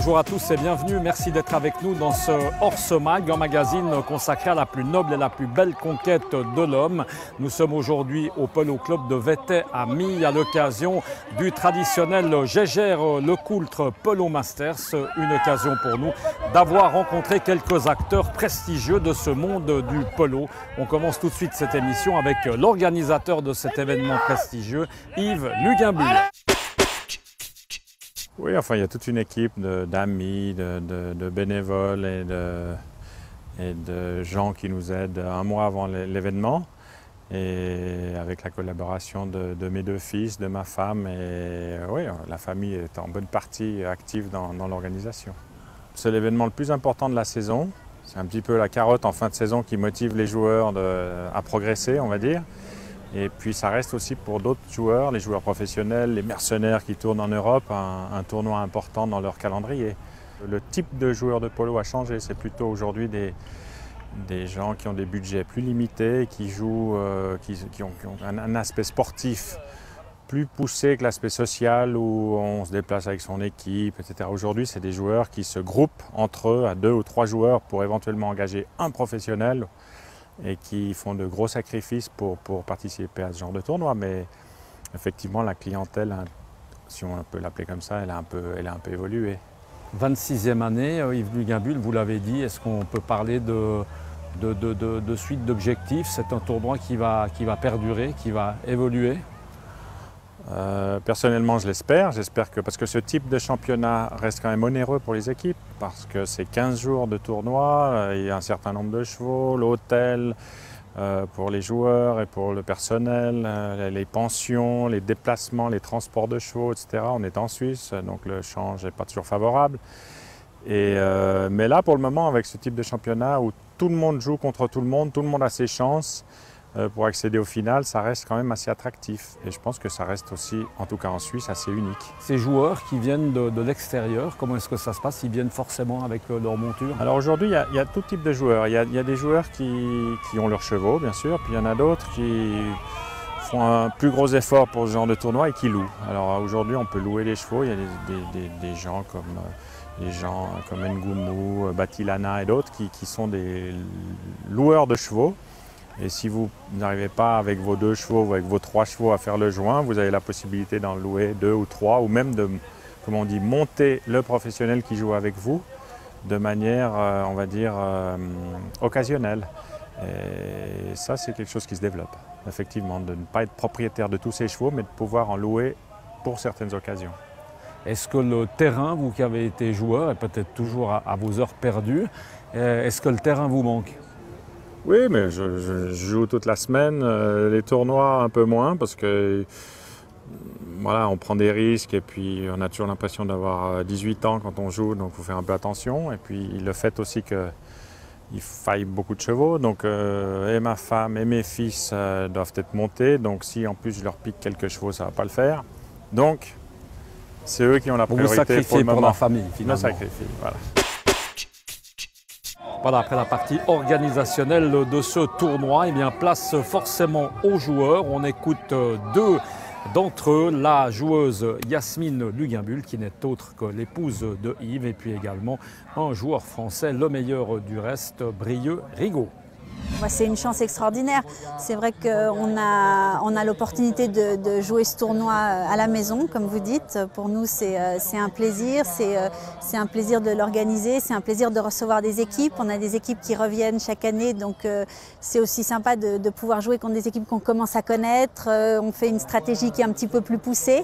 bonjour à tous et bienvenue. Merci d'être avec nous dans ce Hors-Mag, un magazine consacré à la plus noble et la plus belle conquête de l'homme. Nous sommes aujourd'hui au Polo Club de Vettet à Mie à l'occasion du traditionnel Gégère Le Coultre Polo Masters. Une occasion pour nous d'avoir rencontré quelques acteurs prestigieux de ce monde du polo. On commence tout de suite cette émission avec l'organisateur de cet événement prestigieux, Yves Luguimbul. Oui, enfin, il y a toute une équipe d'amis, de bénévoles et de gens qui nous aident un mois avant l'événement. Et avec la collaboration de mes deux fils, de ma femme, et oui, la famille est en bonne partie active dans l'organisation. C'est l'événement le plus important de la saison. C'est un petit peu la carotte en fin de saison qui motive les joueurs à progresser, on va dire. Et puis ça reste aussi pour d'autres joueurs, les joueurs professionnels, les mercenaires qui tournent en Europe, un tournoi important dans leur calendrier. Le type de joueur de polo a changé, c'est plutôt aujourd'hui des gens qui ont des budgets plus limités, qui jouent, qui ont un aspect sportif plus poussé que l'aspect social où on se déplace avec son équipe, etc. Aujourd'hui, c'est des joueurs qui se groupent entre eux à 2 ou 3 joueurs pour éventuellement engager un professionnel et qui font de gros sacrifices pour participer à ce genre de tournoi. Mais effectivement, la clientèle, si on peut l'appeler comme ça, elle a un peu évolué. 26e année, Yves Luguimbul, vous l'avez dit, est-ce qu'on peut parler de suite d'objectifs? C'est un tournoi qui va perdurer, qui va évoluer? Personnellement, je l'espère. J'espère que, parce que ce type de championnat reste quand même onéreux pour les équipes, parce que c'est 15 jours de tournoi, il y a un certain nombre de chevaux, l'hôtel pour les joueurs et pour le personnel, les pensions, les déplacements, les transports de chevaux, etc. On est en Suisse, donc le change n'est pas toujours favorable. Mais là, pour le moment, avec ce type de championnat où tout le monde joue contre tout le monde a ses chances, pour accéder au final, ça reste quand même assez attractif. Et je pense que ça reste aussi, en tout cas en Suisse, assez unique. Ces joueurs qui viennent de l'extérieur, comment est-ce que ça se passe? Ils viennent forcément avec leur monture? Alors aujourd'hui, il y a tout type de joueurs. Il y a des joueurs qui ont leurs chevaux, bien sûr, puis il y en a d'autres qui font un plus gros effort pour ce genre de tournoi et qui louent. Alors aujourd'hui, on peut louer les chevaux. Il y a des gens comme Ngoumou, Batilana et d'autres qui sont des loueurs de chevaux. Et si vous n'arrivez pas avec vos 2 chevaux ou avec vos 3 chevaux à faire le joint, vous avez la possibilité d'en louer 2 ou 3 ou même de, comme on dit, monter le professionnel qui joue avec vous de manière, on va dire, occasionnelle. Et ça, c'est quelque chose qui se développe, effectivement, de ne pas être propriétaire de tous ces chevaux, mais de pouvoir en louer pour certaines occasions. Est-ce que le terrain, vous qui avez été joueur, et peut-être toujours à vos heures perdues, est-ce que le terrain vous manque? Oui, mais je joue toute la semaine, les tournois un peu moins parce que voilà, on prend des risques et puis on a toujours l'impression d'avoir 18 ans quand on joue, donc il faut faire un peu attention. Et puis le fait aussi qu'il faille beaucoup de chevaux, donc et ma femme et mes fils doivent être montés, donc si en plus je leur pique quelques chevaux, ça ne va pas le faire. Donc c'est eux qui ont la priorité pour le moment. Pour la famille, finalement. Je me sacrifie, voilà. Voilà, après la partie organisationnelle de ce tournoi, eh bien, place forcément aux joueurs. On écoute 2 d'entre eux, la joueuse Yasmine Luguimbul, qui n'est autre que l'épouse de Yves, et puis également un joueur français, le meilleur du reste, Brieux Rigaud. C'est une chance extraordinaire. C'est vrai qu'on a l'opportunité de jouer ce tournoi à la maison, comme vous dites. Pour nous, c'est un plaisir. C'est un plaisir de l'organiser. C'est un plaisir de recevoir des équipes. On a des équipes qui reviennent chaque année. Donc, c'est aussi sympa de pouvoir jouer contre des équipes qu'on commence à connaître. On fait une stratégie qui est un petit peu plus poussée.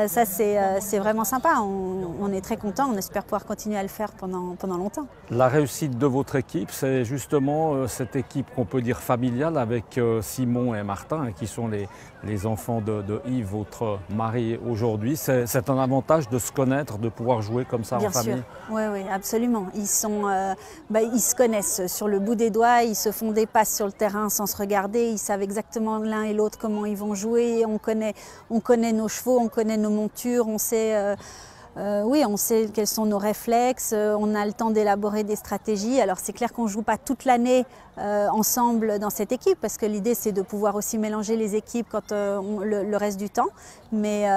Ça, c'est vraiment sympa. On est très contents. On espère pouvoir continuer à le faire pendant longtemps. La réussite de votre équipe, c'est justement cette équipe qu'on peut dire familiale avec Simon et Martin, qui sont les enfants de Yves, votre mari aujourd'hui. C'est un avantage de se connaître, de pouvoir jouer comme ça en famille? Bien sûr, oui, absolument. Ils se connaissent sur le bout des doigts, ils se font des passes sur le terrain sans se regarder, ils savent exactement l'un et l'autre comment ils vont jouer, on connaît nos chevaux, on connaît nos montures, on sait... oui, on sait quels sont nos réflexes, on a le temps d'élaborer des stratégies. Alors c'est clair qu'on ne joue pas toute l'année ensemble dans cette équipe parce que l'idée c'est de pouvoir aussi mélanger les équipes quand le reste du temps. Mais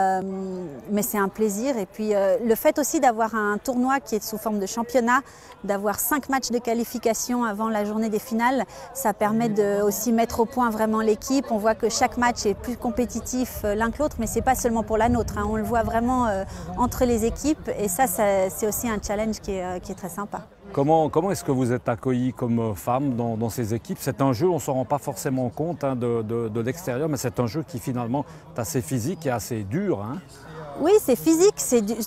c'est un plaisir. Et puis le fait aussi d'avoir un tournoi qui est sous forme de championnat, d'avoir 5 matchs de qualification avant la journée des finales, ça permet de aussi mettre au point vraiment l'équipe. On voit que chaque match est plus compétitif l'un que l'autre, mais ce n'est pas seulement pour la nôtre, hein. On le voit vraiment entre les équipes et ça c'est aussi un challenge qui est très sympa. Comment est-ce que vous êtes accueillis comme femme dans ces équipes? C'est un jeu, on ne s'en rend pas forcément compte hein, de l'extérieur, mais c'est un jeu qui finalement est assez physique et assez dur. Hein. Oui, c'est physique,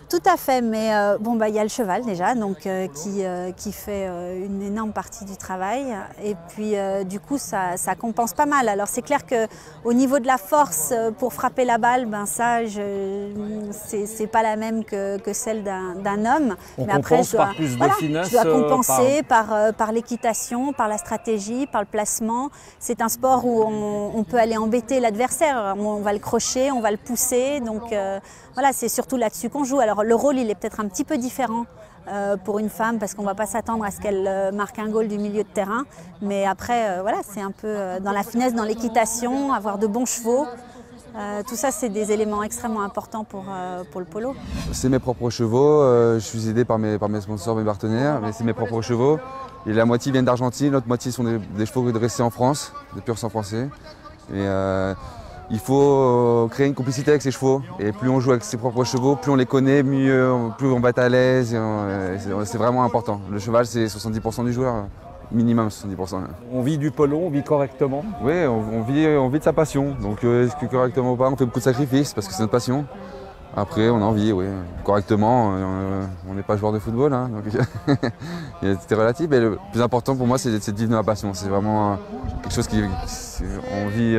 tout à fait, mais bon, y a le cheval déjà, donc, qui fait une énorme partie du travail. Et puis du coup, ça compense pas mal. Alors c'est clair qu'au niveau de la force pour frapper la balle, c'est pas la même que celle d'un homme. On compense par plus de finesse. Je dois compenser par l'équitation, par la stratégie, par le placement. C'est un sport où on peut aller embêter l'adversaire. On va le crocher, on va le pousser. Donc voilà, c'est surtout là-dessus qu'on joue. Alors le rôle, il est peut-être un petit peu différent pour une femme parce qu'on ne va pas s'attendre à ce qu'elle marque un goal du milieu de terrain. Mais après, voilà, c'est un peu dans la finesse, dans l'équitation, avoir de bons chevaux. Tout ça, c'est des éléments extrêmement importants pour le polo. C'est mes propres chevaux. Je suis aidé par mes sponsors, mes partenaires, mais c'est mes propres chevaux. Et la moitié viennent d'Argentine, l'autre moitié sont des chevaux dressés en France, des pur sang français. Et, il faut créer une complicité avec ses chevaux. Et plus on joue avec ses propres chevaux, plus on les connaît, plus on va être à l'aise. C'est vraiment important. Le cheval, c'est 70% du joueur, minimum 70%. On vit du polo, on vit correctement? Oui, on vit de sa passion. Donc est-ce que correctement ou pas, on fait beaucoup de sacrifices parce que c'est notre passion. Après, on en vit, oui. Correctement, on n'est pas joueur de football, hein, donc c'est relatif. Mais le plus important pour moi, c'est de vivre de ma passion. C'est vraiment quelque chose on vit.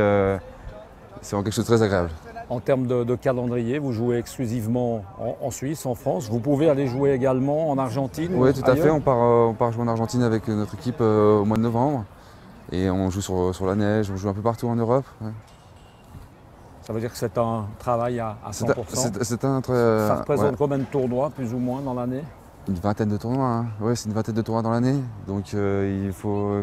C'est quelque chose de très agréable. En termes de calendrier, vous jouez exclusivement en Suisse, en France. Vous pouvez aller jouer également en Argentine? Oui, tout à fait. On part jouer en Argentine avec notre équipe au mois de novembre. Et on joue sur la neige, on joue un peu partout en Europe. Ouais. Ça veut dire que c'est un travail à 100%? Ça représente combien de tournois, plus ou moins, dans l'année? Une vingtaine de tournois. Hein. Oui, c'est une vingtaine de tournois dans l'année. Donc il faut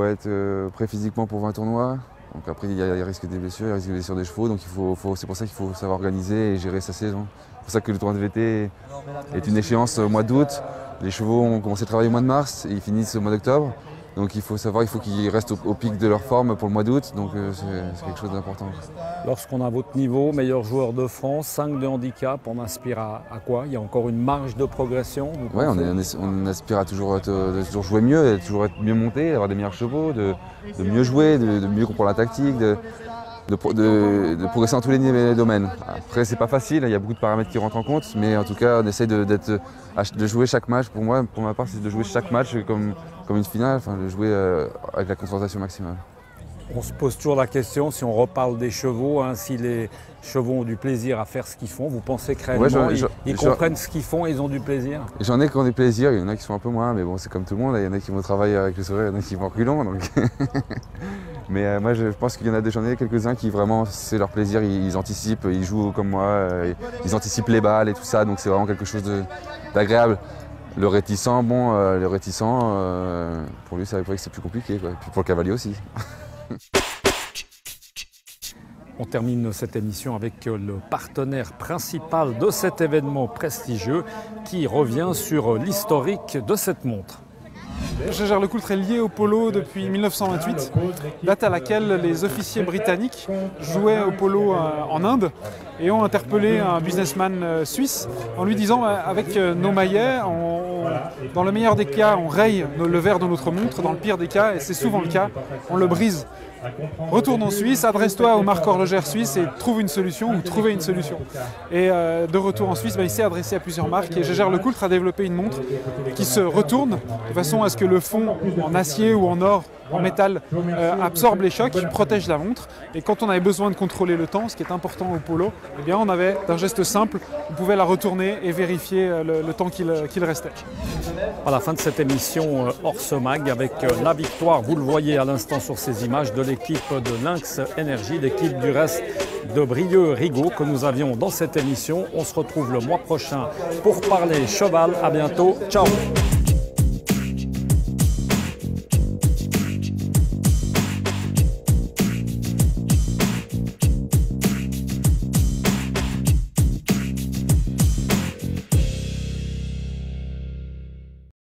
être prêt physiquement pour 20 tournois. Donc après, il y a risque des blessures, il y a risque des blessures des chevaux, donc c'est pour ça qu'il faut savoir organiser et gérer sa saison. C'est pour ça que le tournoi de VT est une échéance au mois d'août. Les chevaux ont commencé à travailler au mois de mars et ils finissent au mois d'octobre. Donc il faut qu'ils restent au pic de leur forme pour le mois d'août, donc c'est quelque chose d'important. Lorsqu'on a votre niveau, meilleur joueur de France, 5 de handicap, on aspire à quoi? Il y a encore une marge de progression? Oui, on aspire à toujours toujours jouer mieux, toujours être mieux monté, avoir des meilleurs chevaux, de mieux jouer, de mieux comprendre la tactique, de progresser dans tous les domaines. Après, c'est pas facile, il y a beaucoup de paramètres qui rentrent en compte, mais en tout cas, on essaie de jouer chaque match. Pour moi, pour ma part, c'est de jouer chaque match comme une finale, enfin, de jouer avec la concentration maximale. On se pose toujours la question, si on reparle des chevaux, hein, si les chevaux ont du plaisir à faire ce qu'ils font, vous pensez que réellement ils comprennent ce qu'ils font et ils ont du plaisir? J'en ai qui ont du plaisir, il y en a qui sont un peu moins, mais bon, c'est comme tout le monde, il y en a qui vont travailler avec le sourire, il y en a qui vont reculons. Donc mais moi, je pense qu'il y en a j'en ai quelques-uns qui vraiment, c'est leur plaisir, ils anticipent, ils jouent comme moi, ils anticipent les balles et tout ça, donc c'est vraiment quelque chose d'agréable. Le réticent, pour lui, c'est vrai que c'est plus compliqué, quoi. Et puis pour le cavalier aussi. On termine cette émission avec le partenaire principal de cet événement prestigieux qui revient sur l'historique de cette montre. Jaeger-LeCoultre est lié au polo depuis 1928, date à laquelle les officiers britanniques jouaient au polo en Inde et ont interpellé un businessman suisse en lui disant avec nos maillets, dans le meilleur des cas, on raye le verre de notre montre, dans le pire des cas, et c'est souvent le cas, on le brise. Retourne en Suisse, adresse-toi au marque horlogère suisse et trouve une solution ou trouvez une solution. Et de retour en Suisse, il s'est adressé à plusieurs marques et Jaeger-LeCoultre a développé une montre qui se retourne de façon à ce que le fond en acier ou en or, en métal, absorbe les chocs, protège la montre. Et quand on avait besoin de contrôler le temps, ce qui est important au polo, eh bien on avait, d'un geste simple, on pouvait la retourner et vérifier le temps qu'il restait. À la fin de cette émission Orse Mag, avec la victoire, vous le voyez à l'instant sur ces images, de l'équipe de Lynx Energy, l'équipe du reste de Brieux-Rigaud que nous avions dans cette émission. On se retrouve le mois prochain pour parler cheval. À bientôt. Ciao.